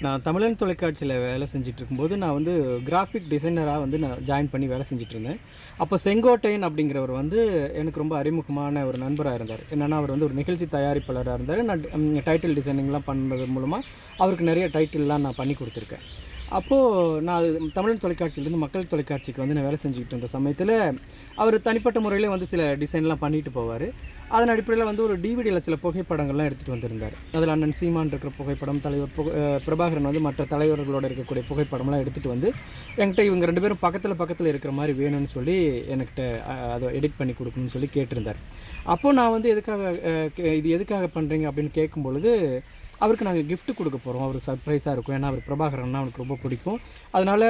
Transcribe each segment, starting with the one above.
நான் தமிழன் தொலைக்காட்சியில் வேலை செஞ்சுட்டு இருக்கும்போது நான் வந்து கிராஃபிக் டிசைனராக வந்து நான் ஜாயின் பண்ணி வேலை செஞ்சுட்டு இருந்தேன். அப்போ செங்கோட்டையன் அப்படிங்கிறவர் வந்து எனக்கு ரொம்ப அறிமுகமான ஒரு நண்பராக இருந்தார். என்னென்னா அவர் வந்து ஒரு நிகழ்ச்சி தயாரிப்பாளராக இருந்தார். நான் டைட்டில் டிசைனிங்லாம் பண்ணது மூலமாக அவருக்கு நிறைய டைட்டில்லாம் நான் பண்ணி கொடுத்துருக்கேன். அப்போது நான் தமிழன் தொலைக்காட்சியிலேருந்து மக்கள் தொலைக்காட்சிக்கு வந்து நான் வேலை செஞ்சுக்கிட்டு இருந்த சமயத்தில் அவர் தனிப்பட்ட முறையிலே வந்து சில டிசைன்லாம் பண்ணிட்டு போவார். அதன் அடிப்படையில் வந்து ஒரு டிவிடியில் சில புகைப்படங்கள்லாம் எடுத்துகிட்டு வந்திருந்தார். அதில் அண்ணன் சீமான் இருக்கிற புகைப்படம், தலைவர் பிரபாகரன் வந்து மற்ற தலைவர்களோடு இருக்கக்கூடிய புகைப்படம்லாம் எடுத்துகிட்டு வந்து என்கிட்ட இவங்க 2 பேரும் பக்கத்தில் இருக்கிற மாதிரி வேணும்னு சொல்லி என்கிட்ட அதை எடிட் பண்ணி கொடுக்கணும்னு சொல்லி கேட்டிருந்தார். அப்போது நான் வந்து இது எதுக்காக பண்ணுறீங்க அப்படின்னு கேட்கும்பொழுது அவருக்கு நாங்கள் கிஃப்ட் கொடுக்க போகிறோம், அவருக்கு சர்ப்ரைஸாக இருக்கும். ஏன்னா அவர் பிரபாகரன்னா அவனுக்கு ரொம்ப பிடிக்கும். அதனால்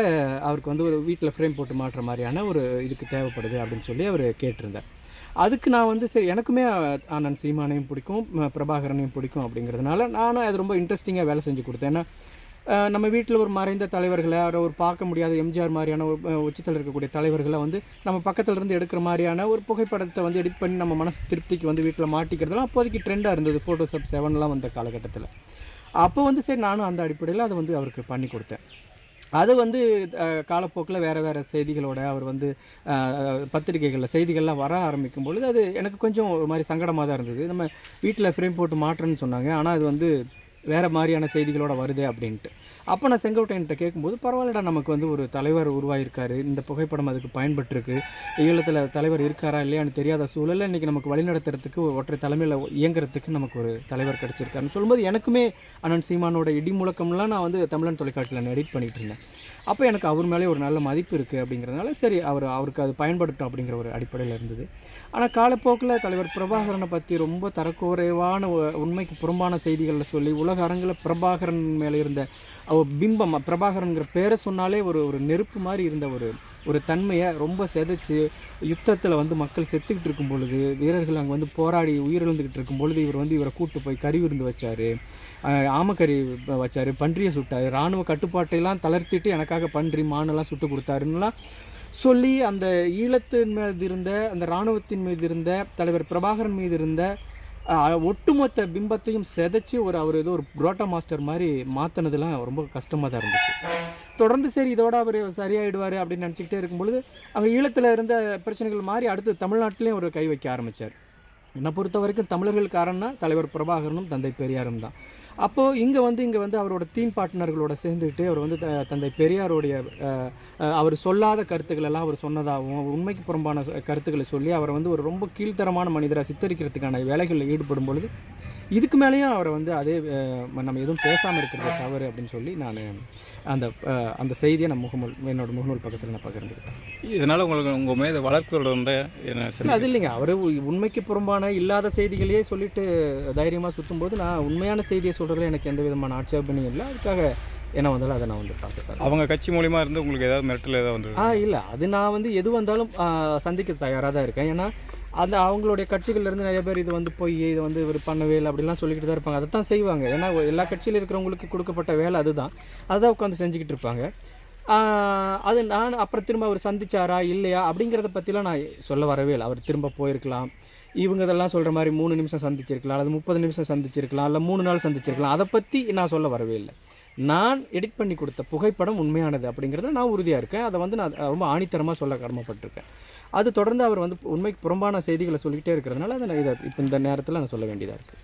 அவருக்கு வந்து ஒரு வீட்டில் ஃப்ரேம் போட்டு மாட்டுற மாதிரியான ஒரு இதுக்கு தேவைப்படுது அப்படின்னு சொல்லி அவர் கேட்டிருந்தார். அதுக்கு நான் வந்து சரி எனக்குமே அண்ணன் சீமானையும் பிடிக்கும், பிரபாகரனையும் பிடிக்கும் அப்படிங்கிறதுனால நானும் அது ரொம்ப இன்ட்ரெஸ்டிங்காக வேலை செஞ்சு கொடுத்தேன். ஏன்னா நம்ம வீட்டில் ஒரு மறைந்த தலைவர்களை ஒரு பார்க்க முடியாத எம்ஜிஆர் மாதிரியான உச்சத்தில் இருக்கக்கூடிய தலைவர்களை வந்து நம்ம பக்கத்தில் இருந்து எடுக்கிற மாதிரியான ஒரு புகைப்படத்தை வந்து எடிட் பண்ணி நம்ம மனசு திருப்திக்கு வந்து வீட்டில் மாட்டிக்கிறதுலாம் அப்போதைக்கு ட்ரெண்டாக இருந்தது. ஃபோட்டோஷாப் 7 வந்த காலகட்டத்தில். அப்போ வந்து சரி நானும் அந்த அடிப்படையில் அதை வந்து அவருக்கு பண்ணி கொடுத்தேன். அது வந்து காலப்போக்கில் வேறு செய்திகளோட அவர் வந்து பத்திரிகைகளில் செய்திகள்லாம் வர ஆரம்பிக்கும் பொழுது அது எனக்கு கொஞ்சம் ஒரு மாதிரி சங்கடமாக தான் இருந்தது. நம்ம வீட்டில் ஃப்ரேம் போட்டு மாட்டுறேன்னு சொன்னாங்க, ஆனால் அது வந்து வேறு மாதிரியான செய்திகளோடு வருது அப்படின்ட்டு. அப்போ நான் செங்கோட்டையன்கிட்ட கேட்கும்போது பரவாயில்லடா, நமக்கு வந்து ஒரு தலைவர் உருவாகியிருக்காரு, இந்த புகைப்படம் அதுக்கு பயன்பட்டுருக்கு, ஈழத்தில் தலைவர் இருக்காரா இல்லையான்னு தெரியாத சூழலில் இன்றைக்கி நமக்கு வழிநடத்துறதுக்கு ஒரு ஒற்றை தலைமையில் இயங்குறதுக்கு நமக்கு ஒரு தலைவர் கிடச்சிருக்காருன்னு சொல்லும்போது எனக்குமே அண்ணன் சீமானோட இடி முழக்கம்லாம் நான் வந்து தமிழன் தொலைக்காட்சியில் எடிட் பண்ணிகிட்டு இருந்தேன். அப்போ எனக்கு அவர் மேலே ஒரு நல்ல மதிப்பு இருக்குது அப்படிங்கிறதுனால சரி அவருக்கு அது பயன்படுத்தும் அப்படிங்கிற ஒரு அடிப்படையில் இருந்தது. ஆனால் காலப்போக்கில் தலைவர் பிரபாகரனை பற்றி ரொம்ப தரக்குறைவான உண்மைக்கு புறம்பான செய்திகளில் சொல்லி உலக அரங்கில் பிரபாகரன் மேலே இருந்த பிம்பம், பிரபாகரனுங்கிற பேரை சொன்னாலே ஒரு நெருப்பு மாதிரி இருந்த ஒரு தன்மையை ரொம்ப செதைச்சு யுத்தத்தில் வந்து மக்கள் செத்துக்கிட்டு இருக்கும் பொழுது, வீரர்கள் அங்கே வந்து போராடி உயிரிழந்துக்கிட்டு இருக்கும் பொழுது இவர் வந்து இவரை கூப்பிட்டு போய் கறி விருந்து வச்சார், ஆமக்கறி வச்சார், பன்றியை சுட்டார், இராணுவ கட்டுப்பாட்டையெல்லாம் தளர்த்திட்டு எனக்காக பன்றி மானெல்லாம் சுட்டு கொடுத்தாருன்னெலாம் சொல்லி அந்த ஈழத்தின் மீது இருந்த அந்த இராணுவத்தின் மீது இருந்த தலைவர் பிரபாகரன் மீது இருந்த ஒட்டுமொத்த பிம்பத்தையும் செதைச்சி அவர் ஏதோ ஒரு புரோட்டா மாஸ்டர் மாதிரி மாற்றினதுலாம் ரொம்ப கஷ்டமாக தான் இருந்துச்சு. தொடர்ந்து சரி இதோட அவர் சரியாயிடுவார் அப்படின்னு நினச்சிக்கிட்டே இருக்கும்பொழுது அங்கே ஈழத்தில் இருந்த பிரச்சனைகள் மாதிரி அடுத்து தமிழ்நாட்டிலையும் ஒரு கை வைக்க ஆரம்பித்தார். என்னை பொறுத்த வரைக்கும் தமிழர்களுக்காரன்னா தலைவர் பிரபாகரனும் தந்தை பெரியாரும் தான். அப்போது இங்கே வந்து அவரோட டீம் பார்ட்னர்களோட சேர்ந்துக்கிட்டு அவர் வந்து தந்தை பெரியாருடைய அவர் சொல்லாத கருத்துக்களெல்லாம் அவர் சொன்னதாகவும் உண்மைக்கு புறம்பான கருத்துக்களை சொல்லி அவரை வந்து ஒரு ரொம்ப கீழ்த்தரமான மனிதராக சித்தரிக்கிறதுக்கான வேலைகளில் ஈடுபடும் பொழுது இதுக்கு மேலேயும் அவரை வந்து அதே நம்ம எதுவும் பேசாமல் இருக்கிறது தவறு அப்படின்னு சொல்லி நான் அந்த செய்தியை நான் என்னோட முகநூல் பக்கத்தில் நான் பகிர்ந்துக்கிட்டேன். இதனால் உங்கள் மீது வளர்க்கிறோட என்ன அது இல்லைங்க, அவர் உண்மைக்கு புறம்பான இல்லாத செய்திகளையே சொல்லிட்டு தைரியமாக சுற்றும்போது நான் உண்மையான செய்தியை சொல்கிறதுல எனக்கு எந்த விதமான ஆட்சேபனையும் இல்லை. அதுக்காக என்ன வந்தாலும் அதை நான் வந்து பார்க்க சார். அவங்க கட்சி மூலிமா இருந்து உங்களுக்கு ஏதாவது மிரட்டல் ஏதாவது வந்து இல்லை, அது நான் வந்து எது வந்தாலும் சந்திக்க தயாராக தான் இருக்கேன். ஏன்னா அவங்களுடைய கட்சிகள்லேருந்து நிறைய பேர் இது வந்து போய் இதை வந்து இவர் பண்ணவே இல்லை அப்படிலாம் சொல்லிக்கிட்டு தான் இருப்பாங்க. அதை தான் செய்வாங்க. ஏன்னா எல்லா கட்சியில் இருக்கிறவங்களுக்கு கொடுக்கப்பட்ட வேலை அதுதான் உட்காந்து செஞ்சுக்கிட்டு இருப்பாங்க. அது நான் அப்புறம் திரும்ப அவர் சந்திச்சாரா இல்லையா அப்படிங்கிறத பற்றிலாம் நான் சொல்ல வரவே இல்லை. அவர் திரும்ப போயிருக்கலாம், இவங்க இதெல்லாம் சொல்கிற மாதிரி 3 நிமிஷம் சந்திச்சிருக்கலாம், அல்லது 30 நிமிஷம் சந்திச்சிருக்கலாம், இல்லை 3 நாள் சந்திச்சிருக்கலாம். அதை பற்றி நான் சொல்ல வரவே இல்லை. நான் எடிட் பண்ணி கொடுத்த புகைப்படம் உண்மையானது அப்படிங்கிறத நான் உறுதியாக இருக்கேன். அதை வந்து நான் ரொம்ப ஆணித்தரமாக சொல்ல கடமைப்பட்டிருக்கேன். அது தொடர்ந்து அவர் வந்து உண்மைக்கு புறம்பான செய்திகளை சொல்லிக்கிட்டே இருக்கிறதுனால அதை இப்போ இந்த நேரத்தில் நான் சொல்ல வேண்டியதாக இருக்குது.